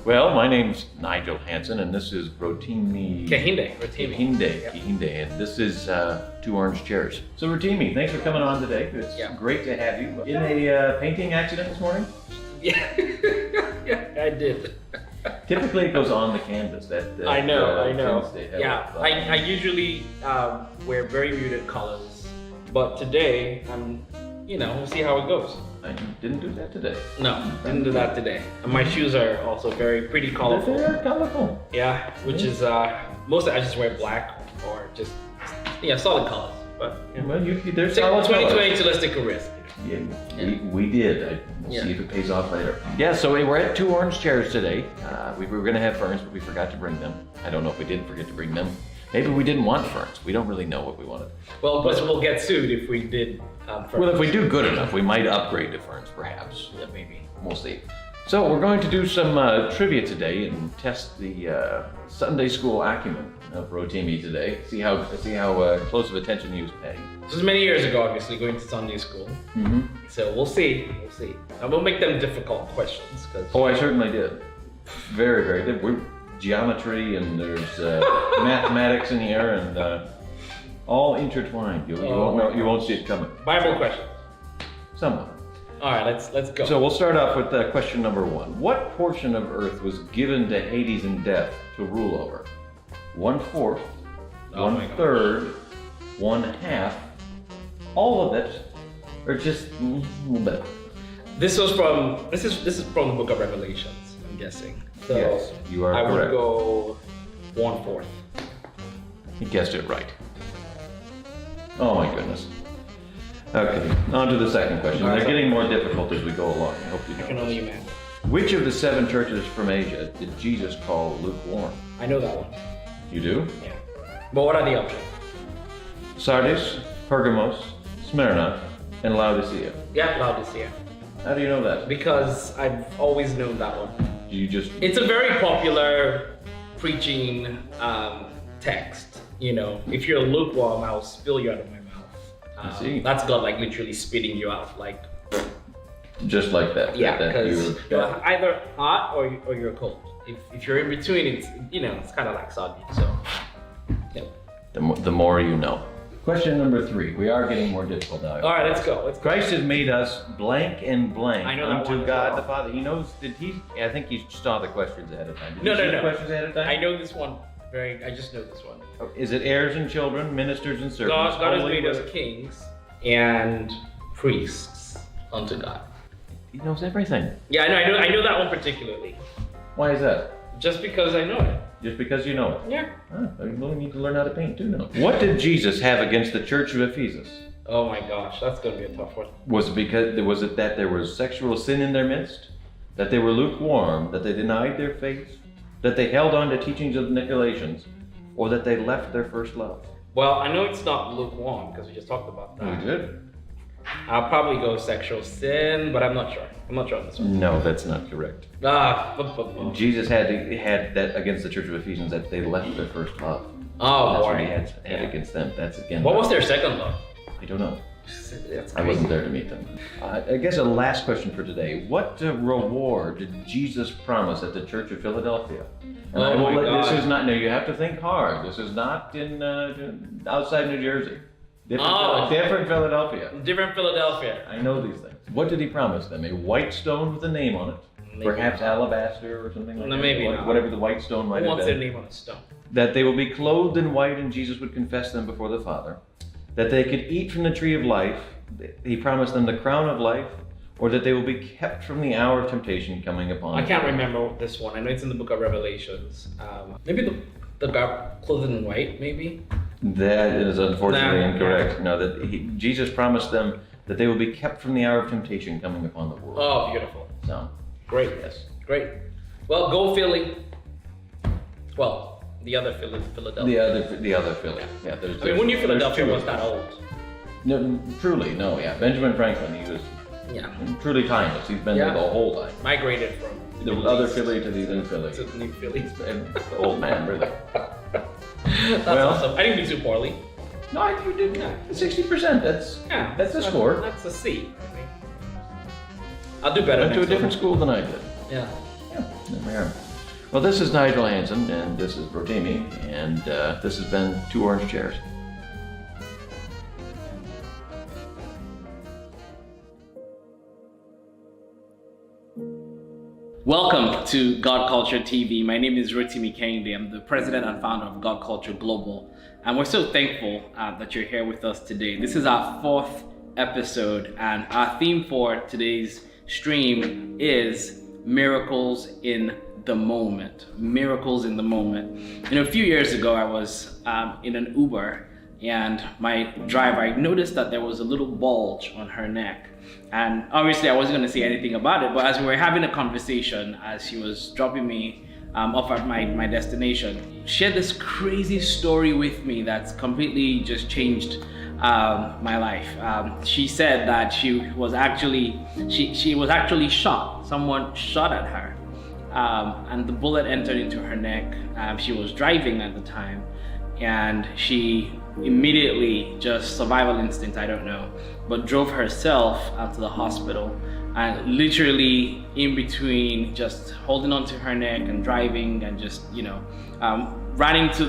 Well, my name's Nigel Hanson, and this is Rotimi. Kehinde. Kehinde, and this is 2 Orange Chairs. So Rotimi, thanks for coming on today. It's great to have you. In a painting accident this morning? Yeah, I did. Typically it goes on the canvas. I know. Yeah, I usually wear very muted colors, but today we'll see how it goes. I didn't do that today. No, didn't do that today. And my shoes are also very pretty colorful. They're colorful. Yeah, which is mostly I just wear black or just solid colors. But well, there's solid 2020, so let's take a risk. Yeah, we did. We'll see if it pays off later. Yeah, so we're at 2 Orange Chairs today. We were going to have ferns, but we forgot to bring them. I don't know if we did forget to bring them. Maybe we didn't want ferns. We don't really know what we wanted. Well, but we'll get sued if we did ferns. Well, if we do good enough, we might upgrade to ferns, perhaps. Yeah, maybe. We'll see. So we're going to do some trivia today and test the Sunday school acumen of Rotimi today. See how close of attention he was paying. This was many years ago, obviously, going to Sunday school. Mm-hmm. So we'll see. And we'll make them difficult questions. Oh, I certainly did. Very, very good. We're geometry and there's mathematics in here and all intertwined. You won't see it coming. Bible question. Somewhat. All right, let's go. So we'll start off with question number 1. What portion of Earth was given to Hades and Death to rule over? 1/4, 1/3, 1/2, all of it, or just a little bit? This is from the Book of Revelations, I'm guessing. So yes, you are correct. I would go 1/4. You guessed it right. Oh my goodness. Okay, on to the second question. They're getting more difficult as we go along. I hope you know. I can only imagine. Which of the 7 churches from Asia did Jesus call lukewarm? I know that one. You do? Yeah. But what are the options? Sardis, Pergamos, Smyrna, and Laodicea. Yeah, Laodicea. How do you know that? Because I've always known that one. It's a very popular preaching text. If you're lukewarm, I'll spill you out of my mouth. I see. That's God literally spitting you out, just like that. Yeah, because you're either hot or you're cold. If you're in between, it's kind of like soggy. So, yeah. The more you know. Question number 3. We are getting more difficult now. All right, let's go. Christ has made us blank and blank unto God the Father. He knows. I think he saw the questions ahead of time. Did you see the questions ahead of time? I know this one. I just know this one. Is it heirs and children, ministers and servants? God has made us kings and priests unto God. He knows everything. Yeah, I know that one particularly. Why is that? Just because I know it. Just because you know it? Yeah. You really need to learn how to paint too now. What did Jesus have against the church of Ephesus? Oh my gosh, that's going to be a tough one. Was it that there was sexual sin in their midst? That they were lukewarm? That they denied their faith? That they held on to teachings of the Nicolaitans? Or that they left their first love? Well, I know it's not lukewarm because we just talked about that. We did. I'll probably go sexual sin, but I'm not sure. I'm not sure on this one. No, that's not correct. Jesus had that against the church of Ephesians, that they left their first love. Oh, that's what he had against them. That's again. What was their second love? I don't know. That's I wasn't there to meet them. I guess a last question for today. What reward did Jesus promise at the Church of Philadelphia? And this is not. No, you have to think hard. This is not in outside New Jersey. Different Philadelphia. Different Philadelphia. I know these things. What did he promise them? A white stone with a name on it? Maybe perhaps not. Alabaster or something like that? Maybe not. Whatever the white stone might have been. Who wants their name on a stone? That they will be clothed in white and Jesus would confess them before the Father. That they could eat from the tree of life. He promised them the crown of life. Or that they will be kept from the hour of temptation coming upon them. I can't remember this one. I know it's in the Book of Revelations. Maybe the God clothed in white, maybe? That is unfortunately incorrect. No, Jesus promised them that they will be kept from the hour of temptation coming upon the world. Oh, beautiful. So, great. Yes. Great. Well, go Philly. Well, the other Philadelphia. The other Philly. Yeah. When New Philadelphia was that old. No, truly, no. Yeah. Benjamin Franklin. He was. Yeah. Truly timeless. He's been there the whole time. Migrated from the other Philly to the other Philly. To New Philly. Old man, really. That's awesome. I didn't do too poorly. No, you did 60%. That's a score. That's a C, I think. I'll do better. Went to a different school than I did. Yeah. Yeah. There we are. Well, this is Nigel Hanson, and this is Rotimi, and this has been Two Orange Chairs. Welcome to GodKultureTV. My name is Rotimi Kehinde. I'm the president and founder of God Culture Global. And we're so thankful that you're here with us today. This is our 4th episode, and our theme for today's stream is miracles in the moment. Miracles in the moment. A few years ago, I was in an Uber, and my driver, I noticed that there was a little bulge on her neck. And obviously I wasn't going to say anything about it, but as we were having a conversation, as she was dropping me off at my destination, she shared this crazy story with me that's completely just changed my life. She said that she was actually shot. Someone shot at her, and the bullet entered into her neck. She was driving at the time, and she immediately, just survival instinct, I don't know, but drove herself out to the hospital, and literally in between just holding onto her neck and driving and just right into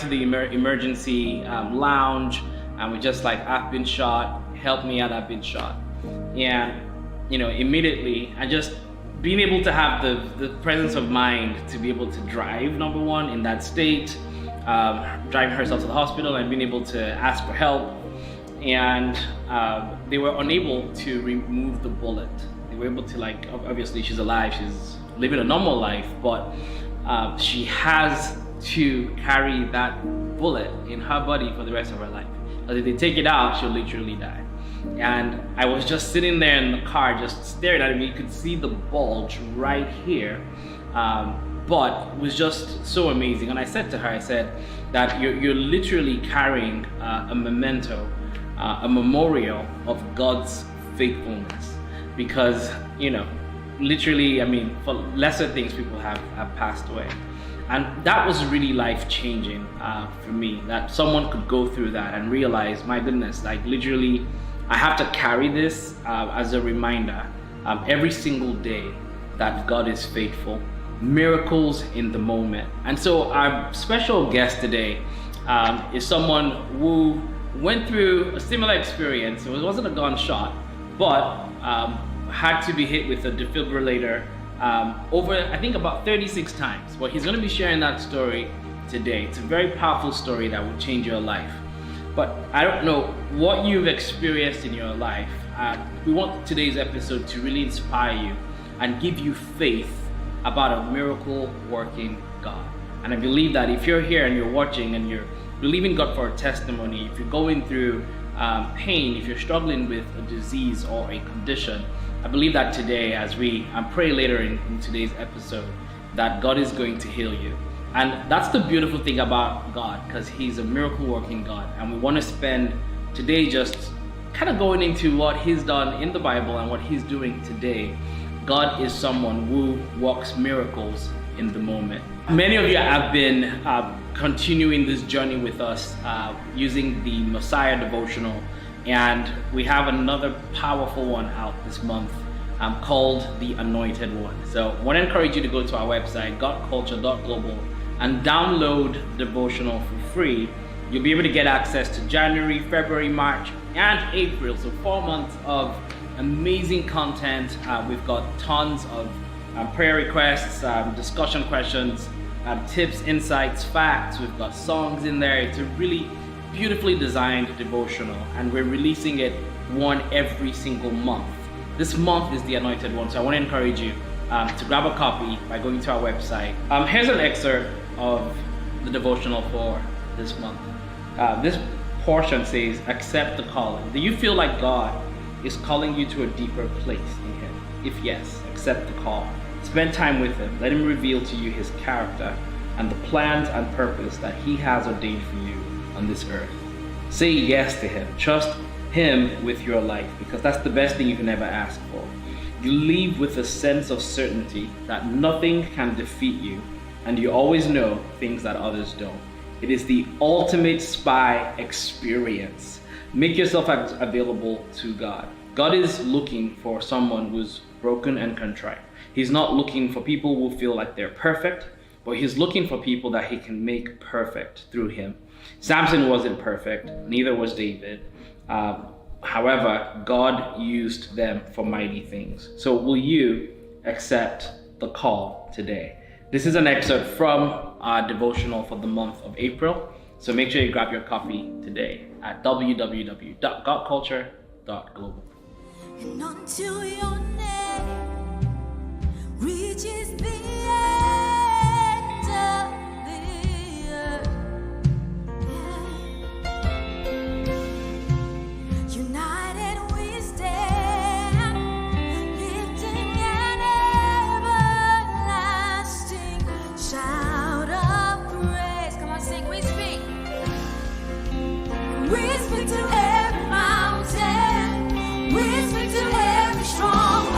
the emergency lounge, and we're just like, I've been shot, help me out, I've been shot. And immediately, I just being able to have the presence of mind to be able to drive, number one, in that state, driving herself to the hospital and being able to ask for help. And they were unable to remove the bullet. They were able to, obviously she's alive, she's living a normal life, but she has to carry that bullet in her body for the rest of her life. Because if they take it out, she'll literally die. And I was just sitting there in the car, just staring at it. You could see the bulge right here. But it was just so amazing. And I said to her, I said that you're literally carrying a memento, a memorial of God's faithfulness. Because, literally, for lesser things, people have passed away. And that was really life-changing for me, that someone could go through that and realize, my goodness, literally, I have to carry this as a reminder every single day that God is faithful. Miracles in the moment. And so our special guest today is someone who went through a similar experience. It wasn't a gunshot, but had to be hit with a defibrillator over, I think, about 36 times. Well, he's going to be sharing that story today. It's a very powerful story that will change your life. But I don't know what you've experienced in your life. We want today's episode to really inspire you and give you faith about a miracle working God. And I believe that if you're here and you're watching and you're believing God for a testimony, if you're going through pain, if you're struggling with a disease or a condition, I believe that today, as we pray later in today's episode, that God is going to heal you. And that's the beautiful thing about God, because He's a miracle working God. And we want to spend today just kind of going into what He's done in the Bible and what He's doing today. God is someone who works miracles in the moment. Many of you have been continuing this journey with us using the Messiah devotional, and we have another powerful one out this month called the Anointed One. So I want to encourage you to go to our website, GodKulture.global, and download devotional for free. You'll be able to get access to January, February, March, and April, so 4 months of amazing content. We've got tons of prayer requests, discussion questions, tips, insights, facts. We've got songs in there. It's a really beautifully designed devotional, and we're releasing it one every single month. This month is the Anointed One, so I want to encourage you to grab a copy by going to our website. Here's an excerpt of the devotional for this month. This portion says, accept the calling. Do you feel like God is calling you to a deeper place in Him? If yes, accept the call. Spend time with Him. Let Him reveal to you His character and the plans and purpose that He has ordained for you on this earth. Say yes to Him. Trust Him with your life, because that's the best thing you can ever ask for. You leave with a sense of certainty that nothing can defeat you, and you always know things that others don't. It is the ultimate spy experience. Make yourself available to God. God is looking for someone who's broken and contrite. He's not looking for people who feel like they're perfect. but he's looking for people that he can make perfect through him. Samson wasn't perfect, neither was David. However, God used them for mighty things. So will you accept the call today? This is an excerpt from our devotional for the month of April. So make sure you grab your copy today at www.godkulture.global. And until your name reaches the end of the earth, united we stand, lifting an everlasting shout of praise. Come on, sing. We speak. We speak to every mountain. We speak to every strong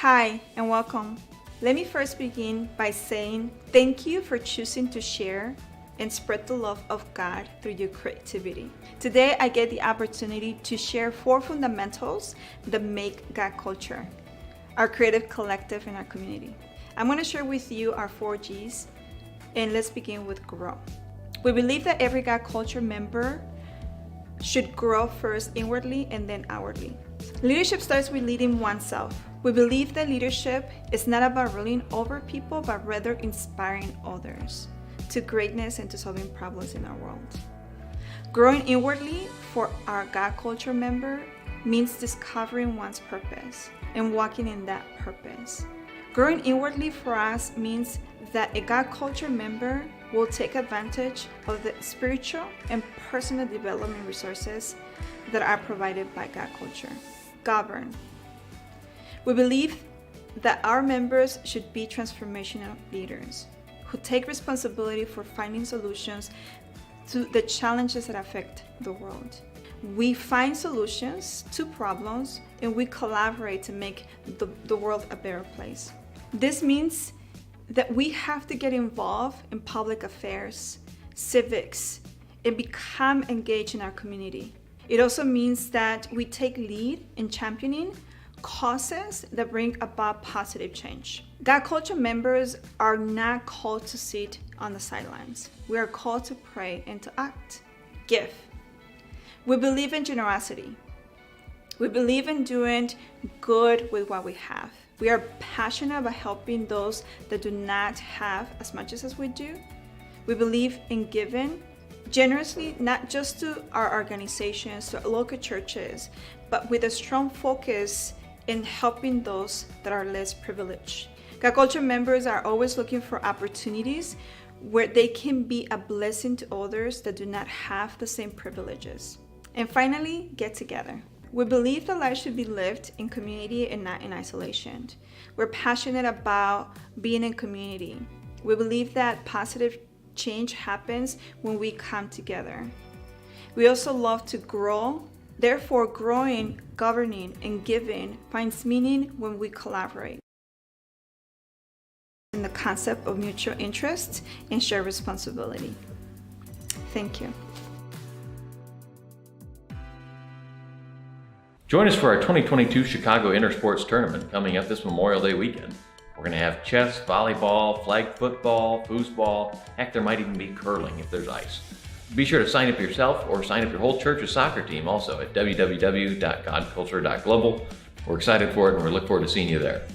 Hi and welcome. Let me first begin by saying thank you for choosing to share and spread the love of God through your creativity. Today I get the opportunity to share 4 fundamentals that make God Culture, our creative collective in our community. I'm going to share with you our 4 G's, and let's begin with grow. We believe that every God Culture member should grow first inwardly and then outwardly. Leadership starts with leading oneself. We believe that leadership is not about ruling over people, but rather inspiring others to greatness and to solving problems in our world. Growing inwardly for our God Culture member means discovering one's purpose and walking in that purpose. Growing inwardly for us means that a God Culture member will take advantage of the spiritual and personal development resources that are provided by God Culture. Govern. We believe that our members should be transformational leaders who take responsibility for finding solutions to the challenges that affect the world. We find solutions to problems and we collaborate to make the world a better place. This means that we have to get involved in public affairs, civics, and become engaged in our community. It also means that we take lead in championing causes that bring about positive change. God Culture members are not called to sit on the sidelines. We are called to pray and to act. Give. We believe in generosity. We believe in doing good with what we have. We are passionate about helping those that do not have as much as we do. We believe in giving generously, not just to our organizations, to local churches, but with a strong focus in helping those that are less privileged. God Culture members are always looking for opportunities where they can be a blessing to others that do not have the same privileges. And finally, get together. We believe that life should be lived in community and not in isolation. We're passionate about being in community. We believe that positive change happens when we come together. We also love to grow. Therefore, growing, governing, and giving finds meaning when we collaborate. In the concept of mutual interest and shared responsibility. Thank you. Join us for our 2022 Chicago Intersports Tournament coming up this Memorial Day weekend. We're going to have chess, volleyball, flag football, foosball. Heck, there might even be curling if there's ice. Be sure to sign up yourself or sign up your whole church's soccer team also at www.godkulture.global. We're excited for it and we look forward to seeing you there.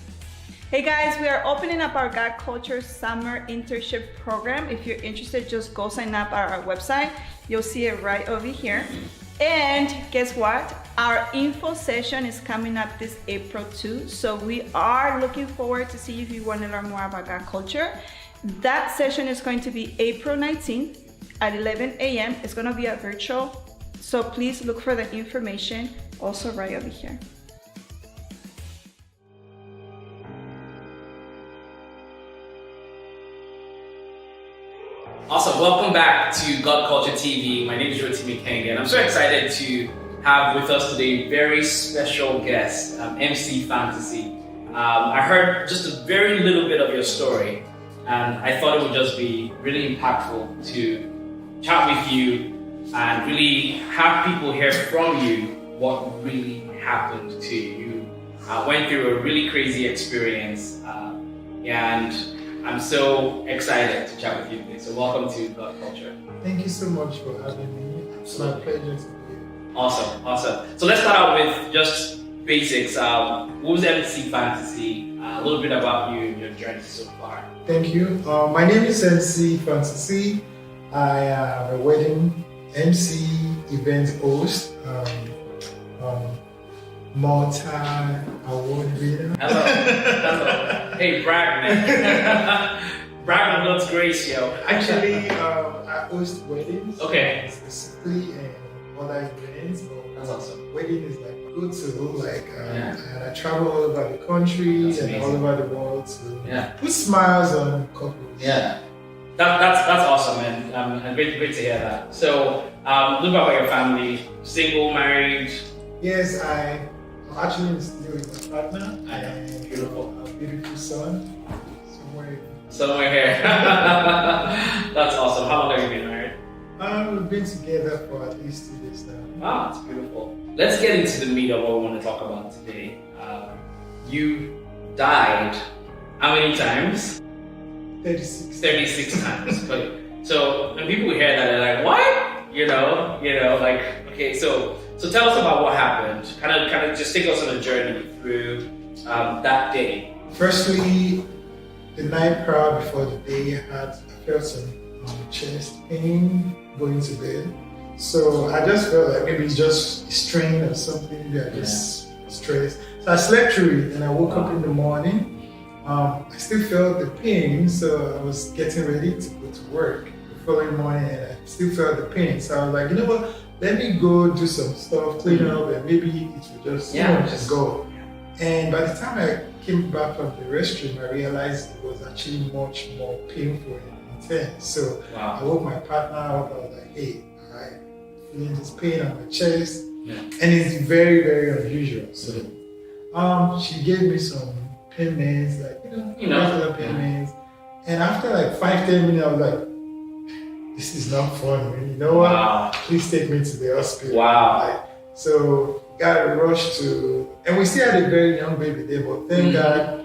Hey guys, we are opening up our God Culture Summer Internship Program. If you're interested, just go sign up at our website. You'll see it right over here. And guess what? Our info session is coming up this April too. So we are looking forward to see if you want to learn more about God Culture. That session is going to be April 19th at 11 a.m. It's going to be a virtual. So please look for the information also right over here. Awesome, welcome back to God Culture TV. My name is Rotimi, and I'm so excited to have with us today a very special guest, MC Fantasy. I heard just a very little bit of your story, and I thought it would just be really impactful to chat with you and really have people hear from you what really happened to you. I went through a really crazy experience, and I'm so excited to chat with you today. So welcome to God Culture. Thank you so much for having me. It's my pleasure to be here. Awesome. So let's start out with just basics. Who's MC Fantasy? A little bit about you and your journey so far. Thank you. My name is MC Fantasy. I am a wedding MC, event host, multi-award winner. Hello. Hey, brag, man. Brag on God's grace, yo. Actually, I host weddings. Okay. Specifically, and other events. That's awesome. Wedding is like good to and I travel all over the country and all over the world to put smiles on couples. Yeah. That's awesome, man. And great to hear that. So, a little bit about your family. Single, married? Yes, I I'm actually in the studio with my partner. I know. And Beautiful. our beautiful son. Somewhere here. That's awesome. How long have you been married? We've been together for at least 2 years now. Wow, that's beautiful. Let's get into the meat of what we want to talk about today. You died how many times? 36. 36 times. But so when people hear that, they're like, what? You know, like, okay, so tell us about what happened. Kind of just take us on a journey through that day. Firstly, the night prior before the day, I felt some chest pain going to bed. So I just felt like maybe it's just strain or something that just stressed. So I slept through it and I woke up in the morning. I still felt the pain, so I was getting ready to go to work the following morning and I still felt the pain. So I was like, you know what, let me go do some stuff, clean up, and maybe it will just, just go. And by the time I came back from the restroom, I realized it was actually much more painful and intense. So I woke my partner up, I was like, hey, alright, feeling this pain on my chest. And it's very, very unusual. So she gave me some pain meds, like, regular pain meds. And after like 5-10 minutes, I was like, this is not fun, man. You know what? Please take me to the hospital. So got rushed to, and we still had a very young baby there, but thank God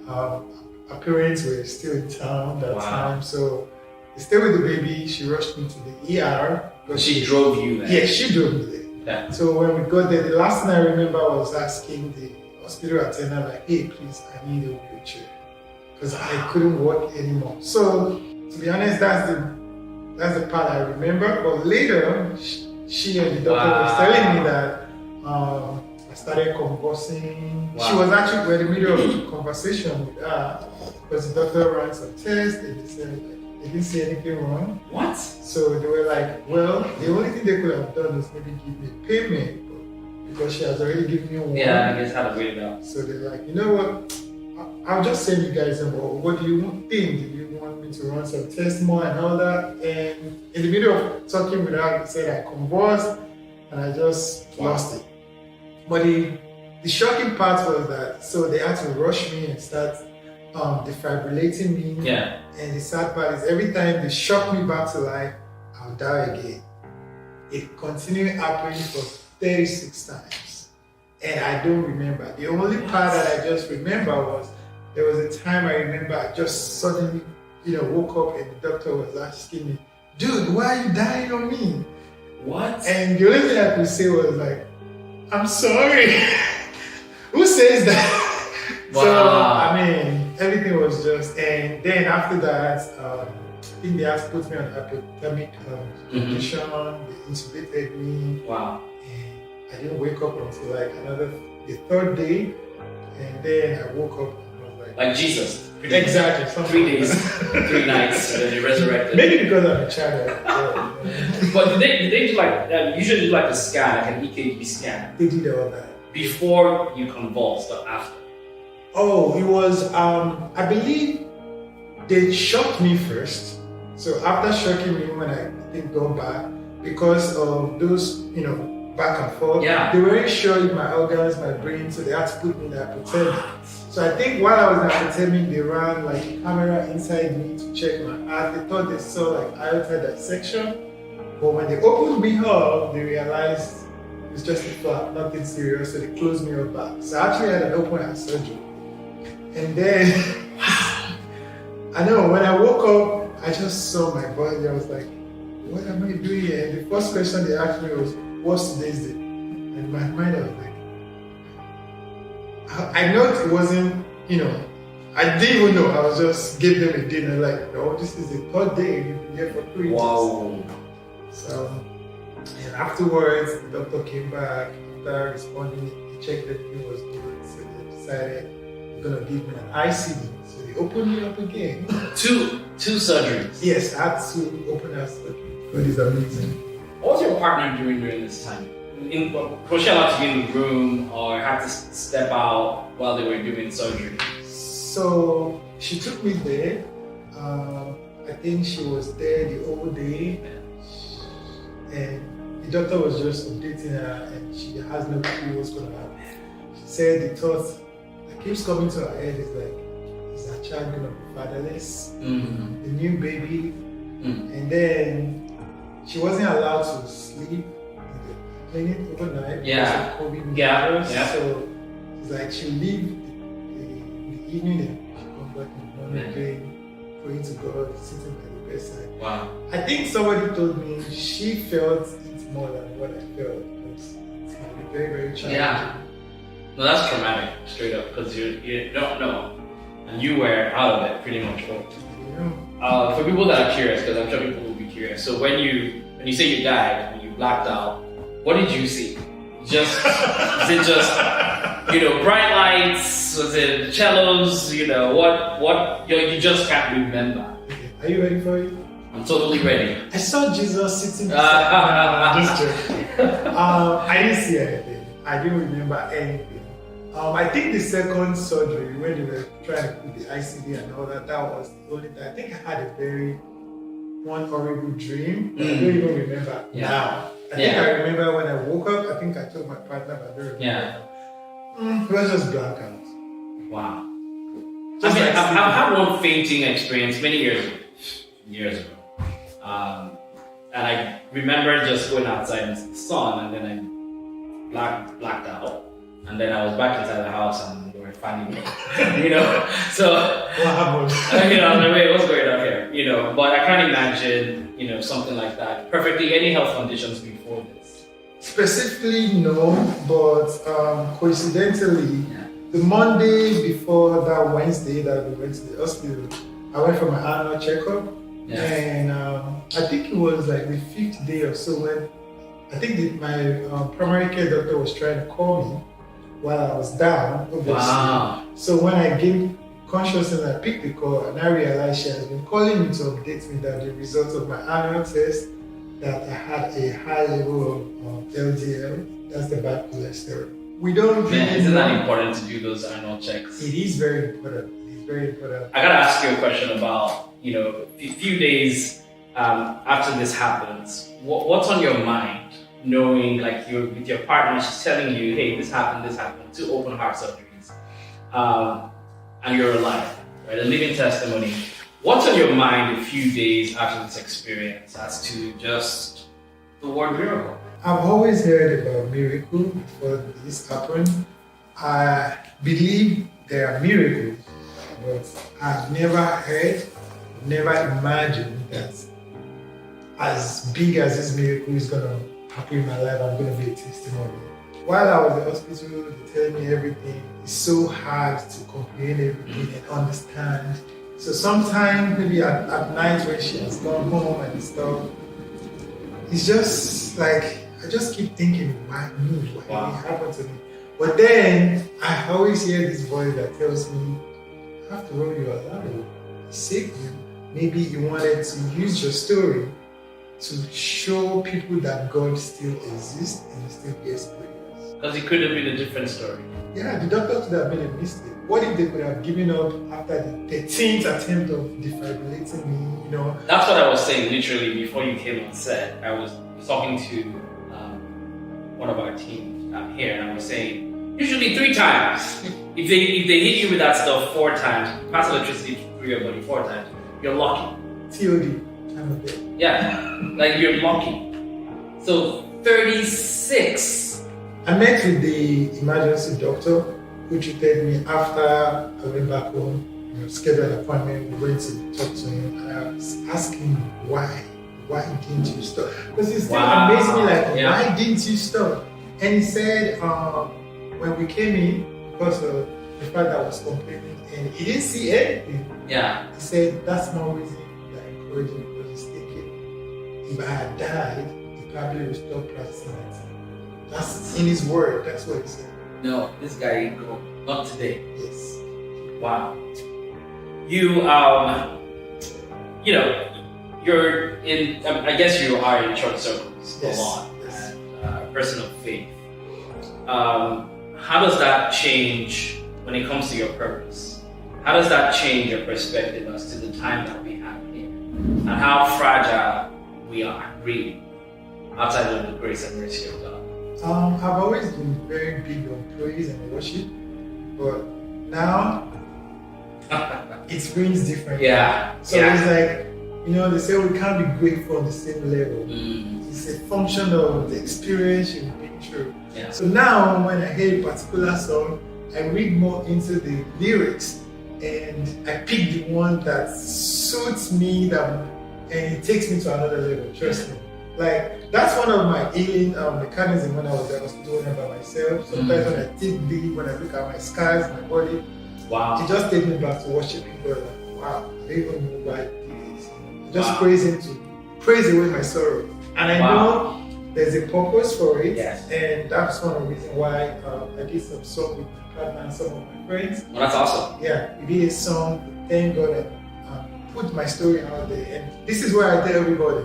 our parents were still in town that time. So they stayed with the baby. She rushed me to the ER. She drove you there? Yeah, she drove me there. Yeah. So when we got there, the last thing I remember was asking the hospital attendant, like, hey, please, I need a wheelchair. Because I couldn't walk anymore. So to be honest, that's the part I remember. But later, she and the doctor was telling me that I started convulsing. She was actually in the middle of a conversation with her because the doctor ran some tests and they said they didn't see anything wrong. What? So they were like, well, the only thing they could have done is maybe give me a payment, but because she has already given me one. Yeah, I guess how to wait it out. So they're like, you know what? I'll just send you guys in. Well, what do you think? Do you want me to run some tests more and all that? And in the middle of talking with her, they said I convulsed and I just lost it. But the shocking part was that, so they had to rush me and start defibrillating me. Yeah. And the sad part is every time they shock me back to life, I'll die again. It continued happening for 36 times. And I don't remember. The only part that I just remember was there was a time I remember I just suddenly, woke up and the doctor was asking me, dude, why are you dying on me? What? And the only thing I could say was like, I'm sorry. Who says that? Wow. So, everything was just, and then after that, I think they had to put me on hypothermic condition. They intubated me. Wow. And I didn't wake up until like the third day. And then I woke up and I was like Jesus. Exactly. 3 days, 3 nights, and then you resurrected. Maybe because I'm a child. But did they do like, usually do like a scan, like an EKG scan? They did all that. Before you convulsed or after? Oh, it was, I believe they shocked me first. So after shocking me when I think got back, because of those, back and forth, they weren't sure if my organs, my brain, so they had to put me in hypothermic. So I think while I was in hypothermic, they ran like a camera inside me to check my heart. They thought they saw like aorta dissection. But when they opened me up, they realized it's just a flap, nothing serious, so they closed me up back. So I actually had an open heart surgery. And then, I know, when I woke up, I just saw my body. I was like, what am I doing here? And the first question they asked me was, what's today's date? And in my mind, I was like, I know it wasn't, I didn't even know. I was just gave them a dinner like, no, this is the third day you've been here for 3 days. Wow. So, and afterwards, the doctor came back after responding. He checked that everything was good. So they decided they're gonna give me an ICD. So they opened me up again. Two surgeries. Yes, I had to open heart surgery. It is amazing. What was your partner doing during this time? Was she allowed to be in the room or had to step out while they were doing surgery? So she took me there. I think she was there the whole day. And the doctor was just updating her and she has no clue what's going to happen. She said the thought that keeps coming to her head is like, is her child gonna be fatherless? The new baby, and then she wasn't allowed to sleep in the clinic overnight because of COVID. So it's like she'll leave in the evening and she comes back in the morning praying to God, sitting by the bedside. Wow. I think somebody told me she felt it more than what I felt, because it's gonna be very, very challenging. Yeah. No, that's traumatic, straight up, because you don't know, and you were out of it pretty much. For people that are curious, because I'm sure people will be curious. So when you say you died, when you blacked out, what did you see? Is it just bright lights? Was it cellos? What you just can't remember. Okay. Are you ready for it? I'm totally ready. I saw Jesus sitting beside just joking. I didn't see anything. I didn't remember anything. I think the second surgery, when they were trying to put the ICD and all that, that was the only time. I think I had one horrible dream, but I don't even remember now. I think I remember when I woke up. I think I told my partner, but I don't remember. It was just blank out. Wow. I've had one fainting experience many years ago. And I remember just going outside in the sun, and then I blacked out. And then I was back inside the house, and they were finding me. So what happened? Wait, what's going on here? But I can't imagine, something like that. Perfectly, any health conditions before this? Specifically, no, but coincidentally, the Monday before that Wednesday that we went to the hospital, I went for my annual checkup, and I think it was like the 5th day or so when I think my primary care doctor was trying to call me while I was down, obviously. Wow. So when I gained consciousness, I picked the call, and I realized she has been calling me to update me that the results of my annual test, that I had a high level of LDL, that's the bad cholesterol. We don't really isn't that important to do those annual checks? It is very important. It is very important. I gotta ask you a question about, a few days after this happens, what's on your mind? Knowing like you're with your partner, she's telling you, hey, this happened, 2 open heart surgeries, and you're alive, right? A living testimony. What's on your mind a few days after this experience as to just the word miracle? I've always heard about miracle before this happened. I believe there are miracles, but I've never imagined that as big as this miracle is gonna happen in my life, I'm gonna be a testimony. While I was in the hospital, they telling me everything. It's so hard to comprehend everything and understand. So sometimes, maybe at night when she has gone home and stuff, it's just like, I just keep thinking, why me? Why it happened to me? But then, I always hear this voice that tells me, after all, you're alive. He saved you. Maybe he wanted to use your story to show people that God still exists and he still hears prayers. Because it could have been a different story. Yeah, the doctor could have made a mistake. What if they could have given up after the 13th attempt of defibrillating me, That's what I was saying literally before you came on set. I was talking to one of our team here, and I was saying, usually 3 times. If they hit you with that stuff 4 times, pass electricity through your body 4 times, you're lucky. TOD, time of day. Yeah, like you're lucky. So 36. I met with the emergency doctor who treated me after I went back home. Scheduled an appointment. We went to talk to him. And I was asking him why didn't you stop? Because he still amazed me why didn't you stop? And he said when we came in, because of the fact that I was complaining and he didn't see anything. Yeah. He said that's one reason that I encourage him, because he's thinking if I had died, he probably would stop practicing it. That's in his word, that's what he said. No, this guy, not today. Yes. Wow. You're in, I guess you are in church circles a lot, and a person of faith. How does that change when it comes to your purpose? How does that change your perspective as to the time that we have here? And how fragile we are, really, outside of the grace and mercy of God? I've always been very big on praise and worship, but now it brings different. Yeah. So it's like, they say we can't be grateful on the same level. It's a function of the experience you've been through. Yeah. So now when I hear a particular song, I read more into the lyrics and I pick the one that suits me and it takes me to another level, trust me. Like, that's one of my healing mechanisms when I was doing it by myself. Sometimes when I take deep, when I look at my scars, my body, Wow. it just takes me back to worshiping God. Like, wow, I don't even know why I did this. Just praise Him to praise away my sorrow. And I know there's a purpose for it. Yes. And that's one of the reasons why I did some song with my partner and some of my friends. Well, that's awesome. Yeah, we did a song to thank God and put my story out there. And this is where I tell everybody,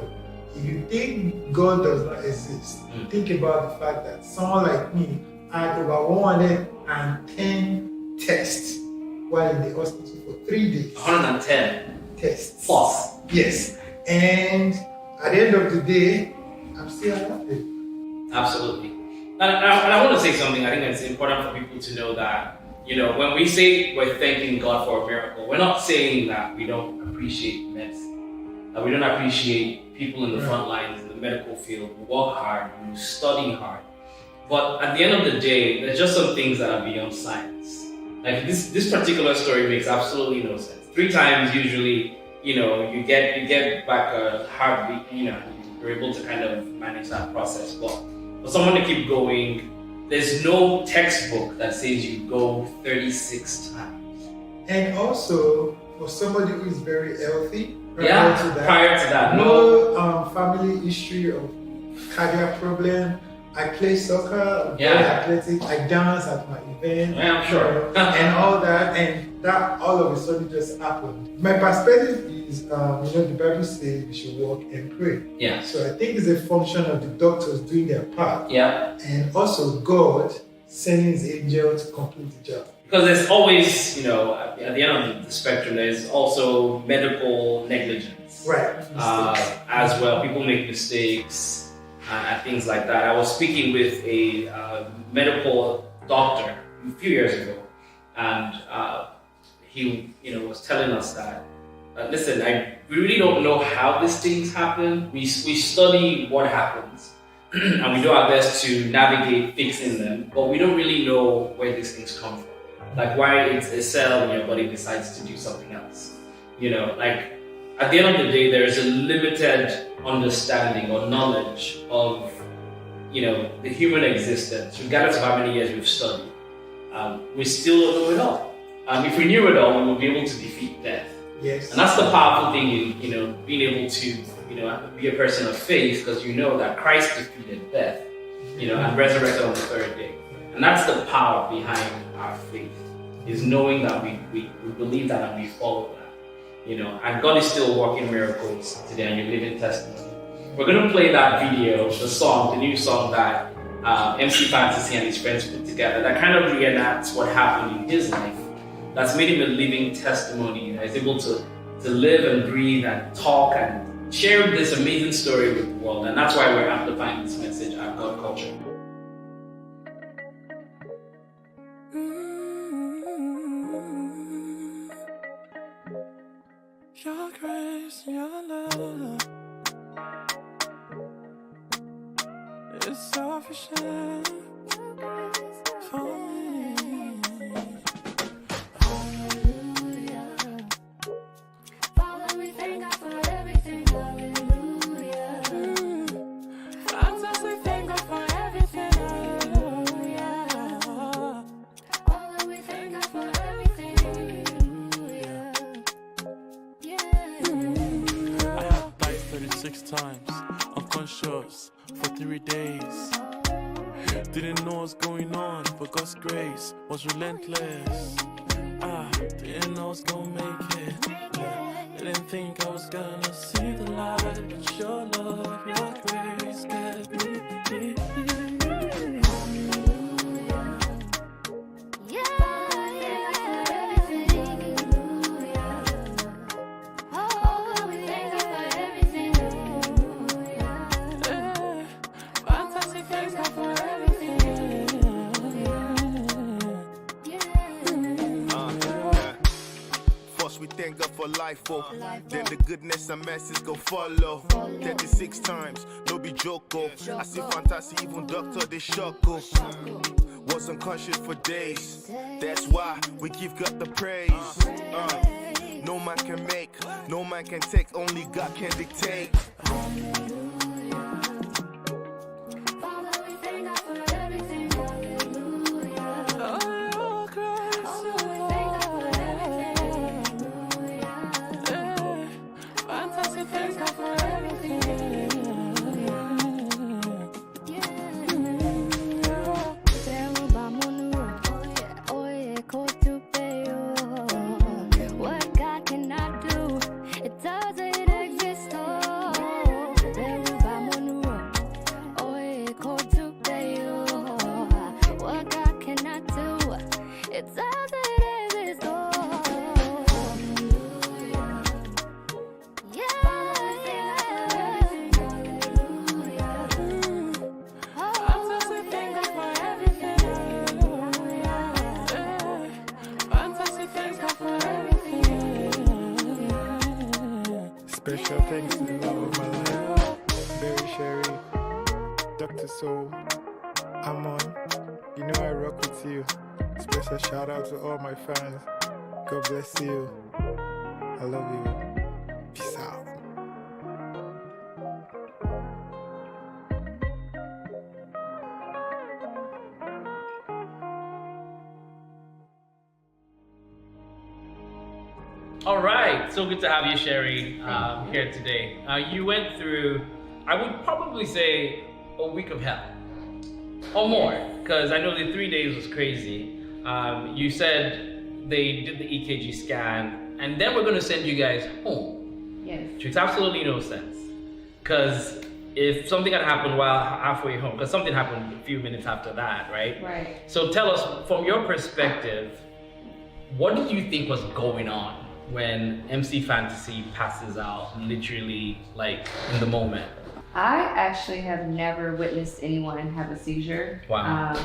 if you think God does not exist, think about the fact that someone like me had over 110 tests while in the hospital for 3 days. 110 tests. plus. Yes. And at the end of the day, I'm still alive. Absolutely. And I want to say something. I think it's important for people to know that, when we say we're thanking God for a miracle, we're not saying that we don't appreciate medicine, that we don't appreciate people in the front lines in the medical field who work hard, who study hard. But at the end of the day, there's just some things that are beyond science. Like this particular story makes absolutely no sense. 3 times usually, you get back a heartbeat, you're able to kind of manage that process. But for someone to keep going, there's no textbook that says you go 36 times. And also, for somebody who is very healthy, Prior to that, no family history of cardiac problem. I play soccer, I'm very athletic, I dance at my event, I'm sure. and all that, and that all of a sudden just happened. My perspective is, the Bible says we should walk and pray. Yeah. So I think it's a function of the doctors doing their part. Yeah. And also God sending His angel to complete the job. Because there's always, at the end of the spectrum, there's also medical negligence. Right. As well. People make mistakes and things like that. I was speaking with a medical doctor a few years ago, and he, was telling us that, listen, we really don't know how these things happen. We study what happens, and we do our best to navigate fixing them, but we don't really know where these things come from. Like why it's a cell in your body decides to do something else. At the end of the day, there is a limited understanding or knowledge of, the human existence, regardless of how many years we've studied. We still don't know it all. If we knew it all, we would be able to defeat death. Yes. And that's the powerful thing in, being able to, be a person of faith, because you know that Christ defeated death, and resurrected on the 3rd day. And that's the power behind our faith, is knowing that we believe that and we follow that. And God is still working miracles today, and you're living testimony. We're going to play that video, the new song that MC Fantasy and his friends put together, that kind of reenacts what happened in his life. That's made him a living testimony. He's able to live and breathe and talk and share this amazing story with the world. And that's why we're amplifying this message at God Culture. Your grace, your love is sufficient for me. Hallelujah. Father, we thank God for everything. Hallelujah. Fantastic, thank God for everything. Hallelujah. Father, we thank God for everything. I have died 36 times, unconscious for 3 days. Didn't know what's going on, but God's grace was relentless. Didn't know I was gonna make it. Didn't think I was gonna see the light, but your love, your grace kept me. Fantastic, thanks God for everything. thank God for life, oh. Then the goodness and mercies go follow. 36 times, no be joke, oh. I see fantasy, even doctor, they shock, oh. Was unconscious for days. That's why we give God the praise. No man can make, no man can take, only God can dictate. Special thanks to the love of my life, Barry, Sherri, Dr. Soul, Amon. You know I rock with you. Special shout out to all my fans. God bless you. I love you. Peace out. All right, so good to have you, Sherri, here today. You went through, I would probably say, a week of hell, or more, because I know the 3 days was crazy. You said they did the EKG scan, and then we're going to send you guys home. Yes. Which makes absolutely no sense, because if something had happened while halfway home, because something happened a few minutes after that, right? Right. So tell us, from your perspective, what did you think was going on when MC Fantasy passes out, literally, like, in the moment? I actually have never witnessed anyone have a seizure. Wow.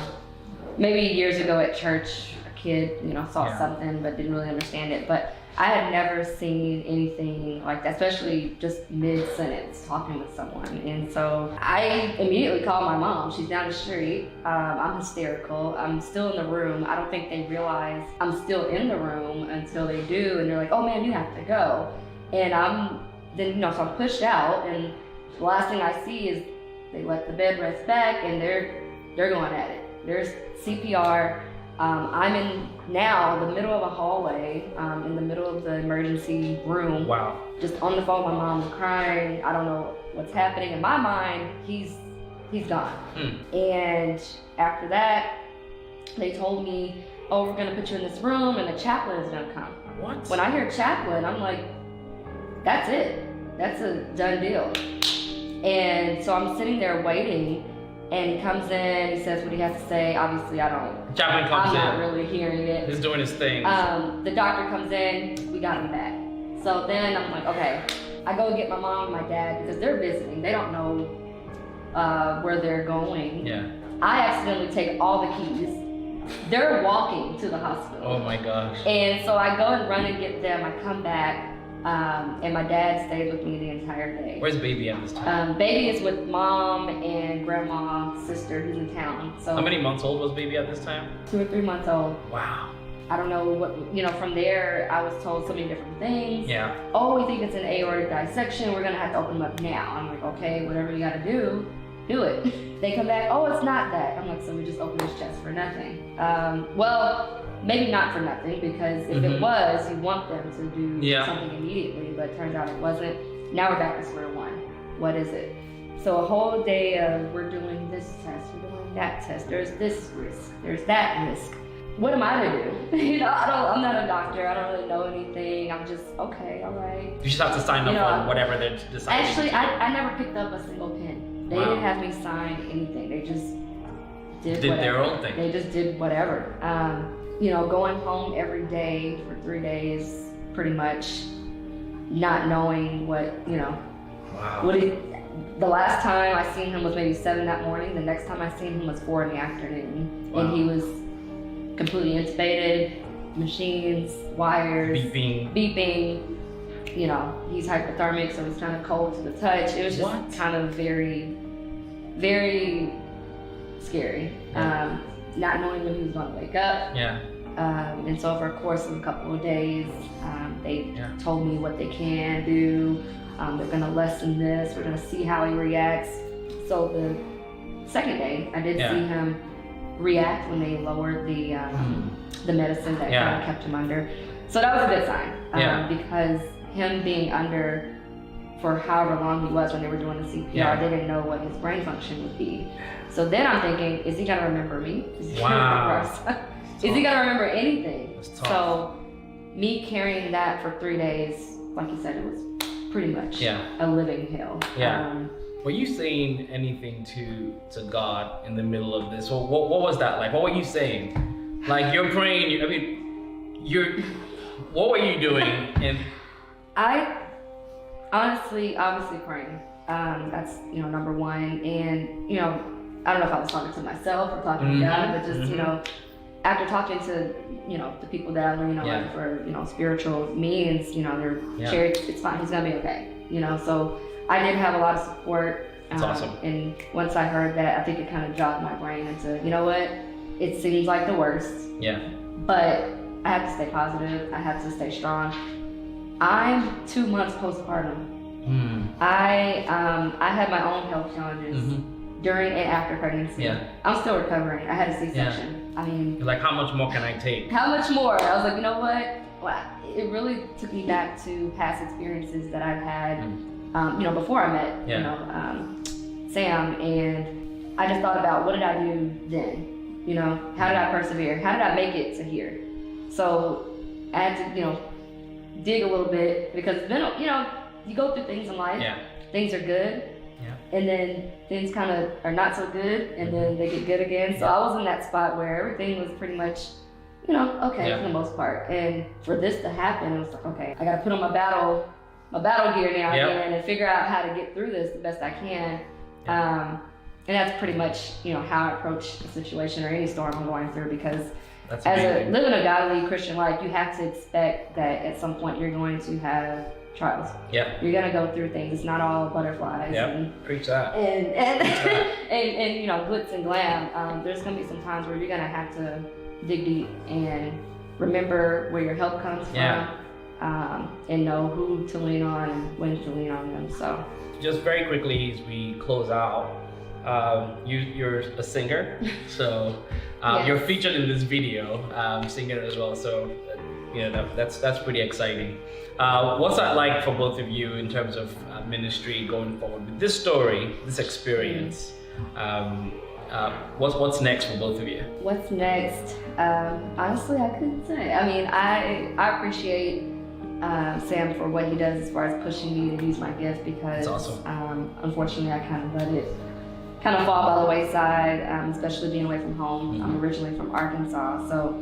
Maybe years ago at church, a kid, saw something but didn't really understand it. But I had never seen anything like that, especially just mid-sentence talking with someone. And so I immediately called my mom. She's down the street. I'm hysterical. I'm still in the room. I don't think they realize I'm still in the room until they do. And they're like, oh man, you have to go. And so I'm pushed out. And the last thing I see is they let the bed rest back and they're going at it. There's CPR. I'm in now the middle of a hallway, in the middle of the emergency room. Wow. Just on the phone, my mom's crying. I don't know what's happening. In my mind, he's gone. And after that, they told me, oh, we're gonna put you in this room and the chaplain is gonna come. What? When I hear chaplain, I'm like, that's it. That's a done deal. And so I'm sitting there waiting. And he comes in, he says what he has to say. Obviously, I'm not really hearing it. He's doing his thing. The doctor comes in, we got him back. So then I'm like, okay. I go get my mom and my dad because they're visiting. They don't know where they're going. Yeah. I accidentally take all the keys. They're walking to the hospital. Oh my gosh. And so I go and run and get them. I come back. And my dad stayed with me the entire day. Where's baby at this time? Baby is with mom and grandma, sister who's in town. So how many months old was baby at this time? 2 or 3 months old. Wow. I don't know what, from there I was told so many different things. Yeah. Oh, we think it's an aortic dissection. We're gonna have to open them up now. I'm like, okay, whatever you gotta do it. They come back, oh, it's not that. I'm like, so we just opened his chest for nothing. Well, maybe not for nothing, because if it was, you want them to do something immediately, but it turns out it wasn't. Now we're back to square one. What is it? So a whole day of we're doing this test, we're doing that test, there's this risk, there's that risk. What am I to do? I'm not a doctor, I don't really know anything. I'm just, okay, all right. You just have to sign up for whatever they're deciding. Actually, I never picked up a single pen. They didn't have me sign anything. They just did their own thing. They just did whatever. Going home every day for 3 days, pretty much not knowing what, Wow. The last time I seen him was maybe 7 that morning. The next time I seen him was 4 in the afternoon. Wow. And he was completely intubated. machines, wires, beeping. You know, he's hypothermic, so it's kind of cold to the touch. It was just kind of very, very scary. Not knowing when he was going to wake up. And so over a course of a couple of days, they told me what they can do. They're going to lessen this. We're going to see how he reacts. So the second day, I did see him react when they lowered the medicine that kind of kept him under. So that was a good sign because him being under for however long he was when they were doing the CPR, they didn't know what his brain function would be. So then I'm thinking, is he gonna remember me? Is he gonna remember anything? So me carrying that for 3 days, like you said, it was pretty much a living hell. Were you saying anything to God in the middle of this? What was that like? What were you saying? Like you're praying, what were you doing? And I honestly, obviously praying. That's, number one. And, I don't know if I was talking to myself or talking to God, but just, after talking to, the people that I lean on for, spiritual means, they're Sherri, it's fine, he's gonna be okay. So I did have a lot of support. That's awesome. And once I heard that, I think it kind of jogged my brain into, you know what, it seems like the worst. But I have to stay positive. I have to stay strong. I'm 2 months postpartum. I had my own health challenges during and after pregnancy. I'm still recovering. I had a C-section. I mean, you're like, how much more can I take? How much more? I was like, you know what? Well, it really took me back to past experiences that I've had, before I met, Sam, and I just thought about what did I do then? How did I persevere? How did I make it to here? So I had to, dig a little bit because it's been, you go through things in life. Things are good. And then things kind of are not so good, and then they get good again. So I was in that spot where everything was pretty much, okay for the most part. And for this to happen, it was like, okay, I got to put on my battle gear now again and figure out how to get through this the best I can. And that's pretty much, how I approach a situation or any storm I'm going through, because living a godly Christian life, you have to expect that at some point you're going to have trials. You're gonna go through things. It's not all butterflies. Preach that. And glitz and glam. There's gonna be some times where you're gonna have to dig deep and remember where your help comes from. And know who to lean on and when to lean on them. So just very quickly as we close out, you're a singer, so you're featured in this video, singing as well. So that's pretty exciting. What's that like for both of you in terms of ministry going forward with this story, this experience? What's next for both of you? What's next? Honestly, I couldn't say. I mean, I appreciate Sam for what he does as far as pushing me to use my gift, because unfortunately I kind of let it fall by the wayside, especially being away from home. I'm originally from Arkansas, so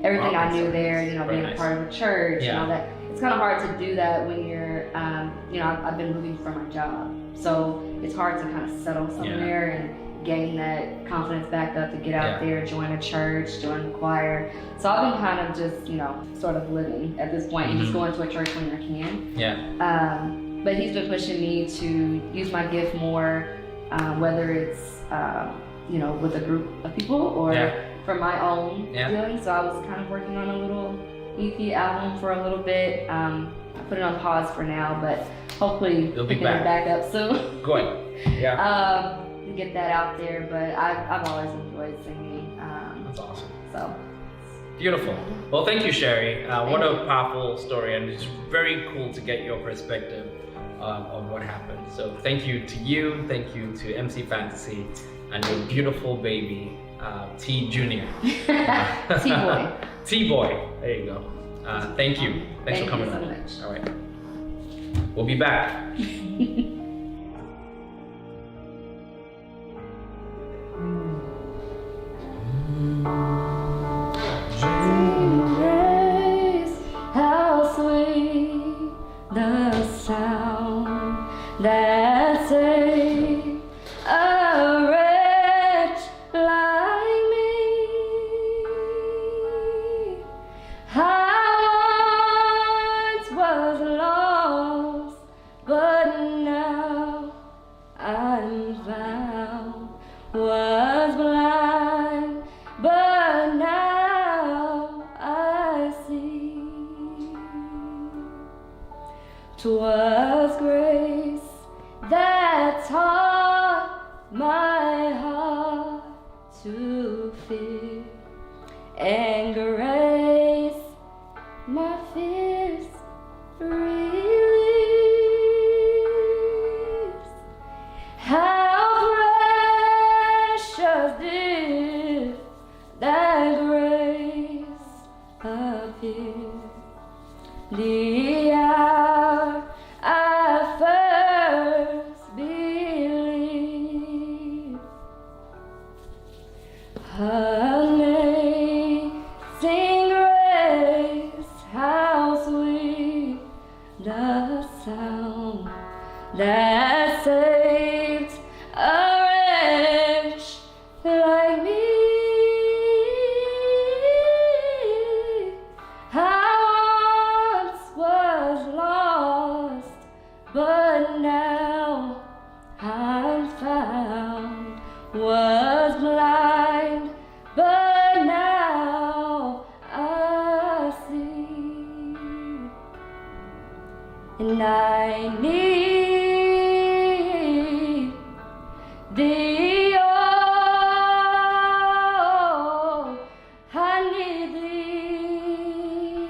everything I knew there, being a part of a church and all that, it's kind of hard to do that when you're, I've been moving for my job. So it's hard to kind of settle somewhere and gain that confidence back up to get out there, join a church, join the choir. So I've been kind of just, sort of living at this point and just going to a church when I can. But he's been pushing me to use my gift more, whether it's, with a group of people or for my own doing. So I was kind of working on a little EP album for a little bit. I put it on pause for now, but hopefully picking it back up soon. Good. To get that out there, but I've always enjoyed singing. That's awesome. So beautiful. Well, thank you, Sherri. What a powerful story, and it's very cool to get your perspective on what happened. So thank you to you, thank you to MC Fantasy, and your beautiful baby, T Junior. T-Boy. T-Boy. There you go. Thank you. Thanks for coming on. Thank you so much. All right. We'll be back. How sweet the sound that saved a wretch like me. How 'Twas grace that taught my heart to fear, and grace my fears relieves. How precious did that grace appear, the hour I first believed. Amazing grace, how sweet the sound that saved a wretch like me. I once was lost, but now I'm found. Was blind, but now I see. And I need thee, oh, I need thee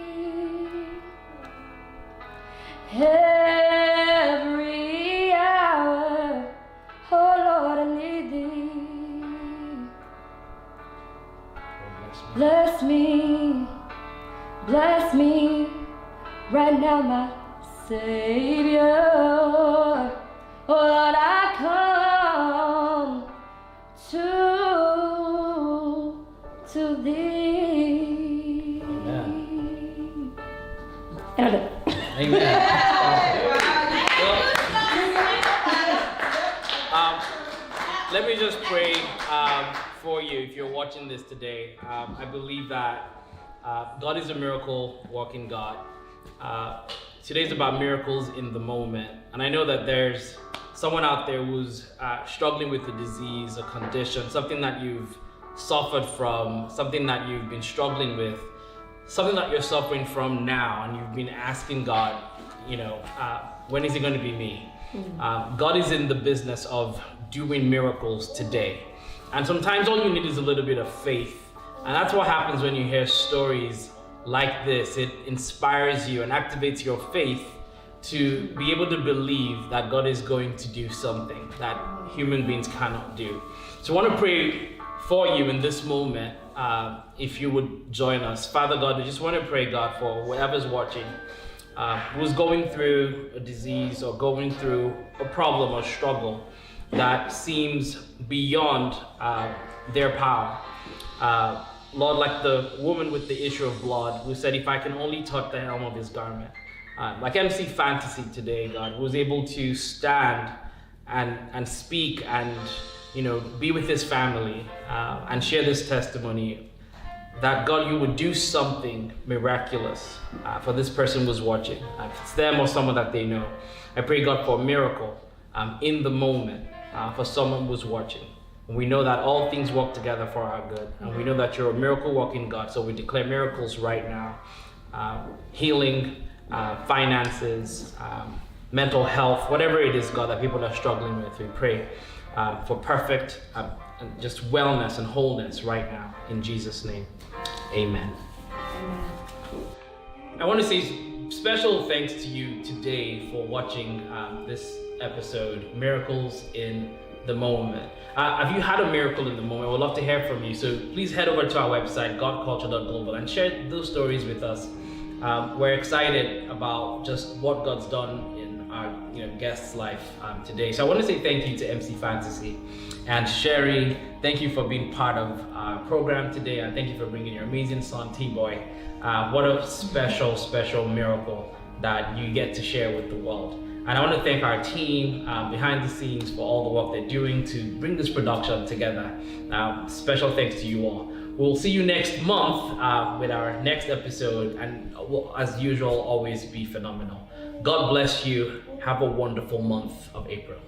every hour, oh Lord, I need thee. Bless me right now, my Savior. Oh Lord, I come to thee. Amen. And I'm done. Amen. Let me just pray for you if you're watching this today. I believe that God is a miracle working God. Today's about miracles in the moment. And I know that there's someone out there who's struggling with a disease, a condition, something that you've suffered from, something that you've been struggling with, something that you're suffering from now, and you've been asking God, when is it going to be me? God is in the business of doing miracles today. And sometimes all you need is a little bit of faith. And that's what happens when you hear stories like this. It inspires you and activates your faith to be able to believe that God is going to do something that human beings cannot do. So I want to pray for you in this moment, if you would join us. Father God, we just want to pray, God, for whoever's watching, who's going through a disease or going through a problem or struggle that seems beyond their power. Lord, like the woman with the issue of blood who said, if I can only touch the hem of his garment. Like MC Fantasy today, God, who was able to stand and speak and be with his family and share this testimony that God, you would do something miraculous for this person who's watching. If it's them or someone that they know. I pray, God, for a miracle in the moment for someone who's watching. And we know that all things work together for our good. And we know that you're a miracle working God. So we declare miracles right now. Healing, finances, mental health, whatever it is, God, that people are struggling with. We pray for perfect and just wellness and wholeness right now. In Jesus' name, amen. I want to say special thanks to you today for watching this episode, Miracles in the Moment. Have you had a miracle in the moment? We'd love to hear from you. So please head over to our website, GodKulture.global, and share those stories with us. We're excited about just what God's done in our guest's life today. So I want to say thank you to MC Fantasy and Sherri. Thank you for being part of our program today, and thank you for bringing your amazing son, T-Boy. What a special, special miracle that you get to share with the world. And I want to thank our team behind the scenes for all the work they're doing to bring this production together. Special thanks to you all. We'll see you next month with our next episode, and as usual, always be phenomenal. God bless you. Have a wonderful month of April.